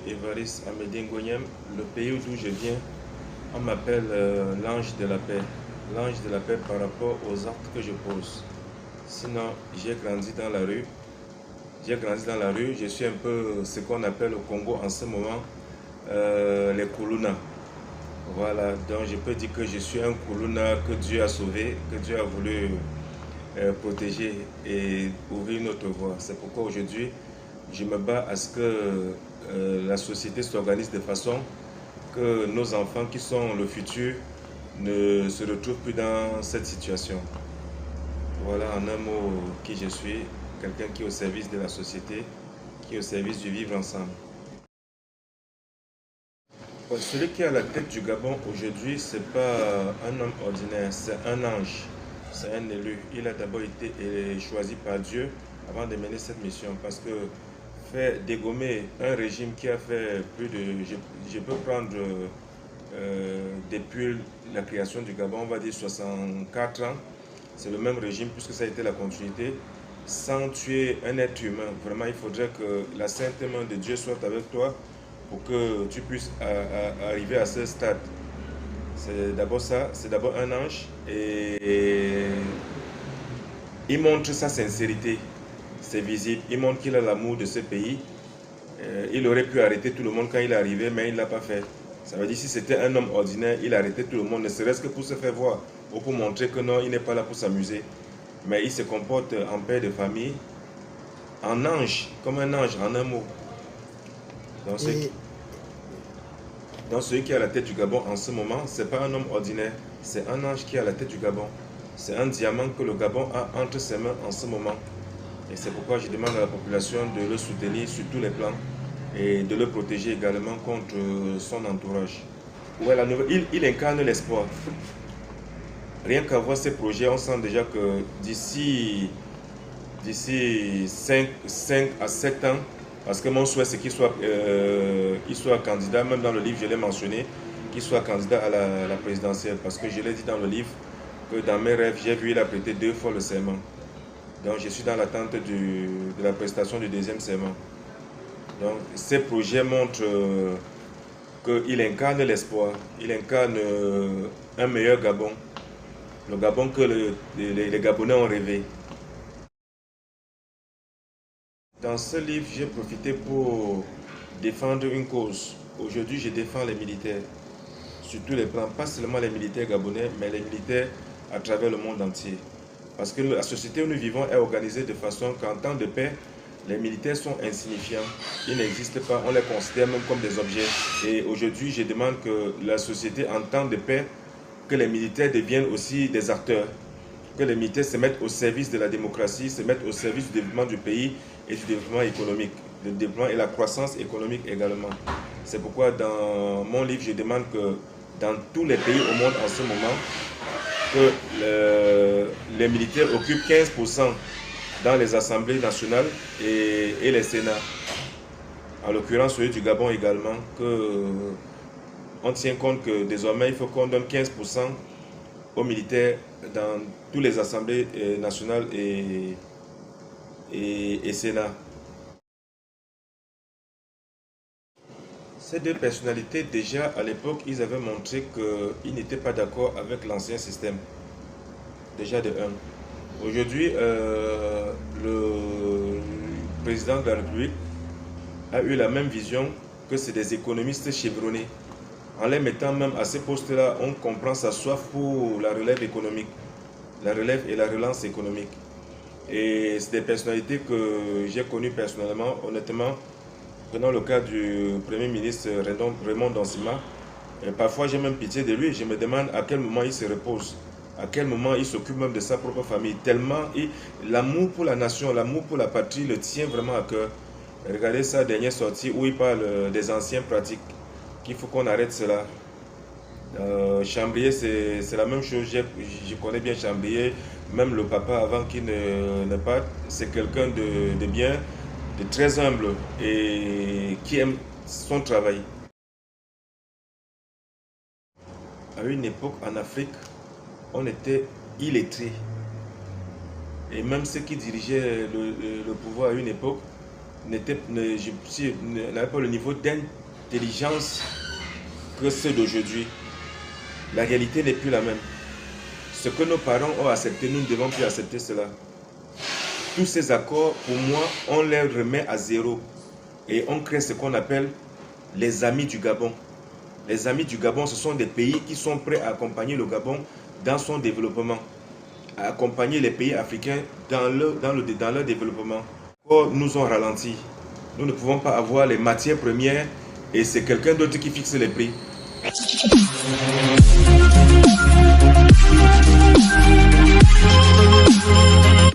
Évariste Amédée Ngonyem, le pays d'où je viens, on m'appelle l'ange de la paix. L'ange de la paix par rapport aux actes que je pose. Sinon, j'ai grandi dans la rue. Je suis un peu ce qu'on appelle au Congo en ce moment les Kuluna. Voilà, donc je peux dire que je suis un Kuluna que Dieu a sauvé, que Dieu a voulu protéger et ouvrir notre voie. C'est pourquoi aujourd'hui, je me bats à ce que la société s'organise de façon que nos enfants qui sont le futur ne se retrouvent plus dans cette situation. Voilà en un mot qui je suis, quelqu'un qui est au service de la société, qui est au service du vivre ensemble. Bon, celui qui est à la tête du Gabon aujourd'hui, ce n'est pas un homme ordinaire, c'est un ange, c'est un élu. Il a d'abord été choisi par Dieu avant de mener cette mission parce que faire dégommer un régime qui a fait plus de... Je peux prendre depuis la création du Gabon, on va dire 64 ans, c'est le même régime puisque ça a été la continuité, sans tuer un être humain. Vraiment, il faudrait que la sainte main de Dieu soit avec toi pour que tu puisses arriver à ce stade. C'est d'abord ça, c'est d'abord un ange et il montre sa sincérité, c'est visible, il montre qu'il a l'amour de ce pays. Il aurait pu arrêter tout le monde quand il est arrivé, mais il ne l'a pas fait. Ça veut dire que si c'était un homme ordinaire, il arrêtait tout le monde, ne serait-ce que pour se faire voir, ou pour montrer que non, il n'est pas là pour s'amuser. Mais il se comporte en père de famille, en ange, comme un ange, en un mot. Donc celui qui est à la tête du Gabon en ce moment, ce n'est pas un homme ordinaire, c'est un ange qui est à la tête du Gabon. C'est un diamant que le Gabon a entre ses mains en ce moment. Et c'est pourquoi je demande à la population de le soutenir sur tous les plans et de le protéger également contre son entourage. Ouais, il incarne l'espoir. Rien qu'à voir ces projets, on sent déjà que d'ici 5 à 7 ans, parce que mon souhait c'est qu'il soit candidat, même dans le livre je l'ai mentionné, qu'il soit candidat à la présidentielle, parce que je l'ai dit dans le livre que dans mes rêves, j'ai vu il a prêté 2 fois le serment. Donc je suis dans l'attente de la prestation du deuxième serment. Donc ces projets montrent qu'il incarne l'espoir, il incarne un meilleur Gabon, le Gabon que les Gabonais ont rêvé. Dans ce livre, j'ai profité pour défendre une cause. Aujourd'hui, je défends les militaires sur tous les plans, pas seulement les militaires gabonais, mais les militaires à travers le monde entier. Parce que la société où nous vivons est organisée de façon qu'en temps de paix, les militaires sont insignifiants, ils n'existent pas, on les considère même comme des objets. Et aujourd'hui, je demande que la société, en temps de paix, que les militaires deviennent aussi des acteurs, que les militaires se mettent au service de la démocratie, se mettent au service du développement du pays et du développement économique, le développement et la croissance économique également. C'est pourquoi dans mon livre, je demande que dans tous les pays au monde en ce moment, que les militaires occupent 15% dans les assemblées nationales et les sénats. En l'occurrence, celui du Gabon également, on tient compte que désormais, il faut qu'on donne 15% aux militaires dans toutes les assemblées nationales et sénats. Ces deux personnalités, déjà à l'époque, ils avaient montré qu'ils n'étaient pas d'accord avec l'ancien système. Déjà de 1. Aujourd'hui, le président de la République a eu la même vision que c'est des économistes chevronnés. En les mettant même à ces postes-là, on comprend sa soif pour la relève économique, la relève et la relance économique. Et c'est des personnalités que j'ai connues personnellement, honnêtement. Prenons le cas du Premier ministre Raymond Dansima. Parfois, j'ai même pitié de lui. Je me demande à quel moment il se repose, à quel moment il s'occupe même de sa propre famille. Tellement l'amour pour la nation, l'amour pour la patrie le tient vraiment à cœur. Regardez sa dernière sortie où il parle des anciennes pratiques, qu'il faut qu'on arrête cela. Chambrier, c'est la même chose. Je connais bien Chambrier, même le papa avant qu'il ne parte. C'est quelqu'un de bien, de très humble et qui aime son travail. À une époque en Afrique, on était illettrés. Et même ceux qui dirigeaient le pouvoir à une époque n'avaient pas le niveau d'intelligence que ceux d'aujourd'hui. La réalité n'est plus la même. Ce que nos parents ont accepté, nous ne devons plus accepter cela. Tous ces accords, pour moi, on les remet à zéro. Et on crée ce qu'on appelle les amis du Gabon. Les amis du Gabon, ce sont des pays qui sont prêts à accompagner le Gabon dans son développement, à accompagner les pays africains dans leur développement. Nous ont ralenti. Nous ne pouvons pas avoir les matières premières et c'est quelqu'un d'autre qui fixe les prix.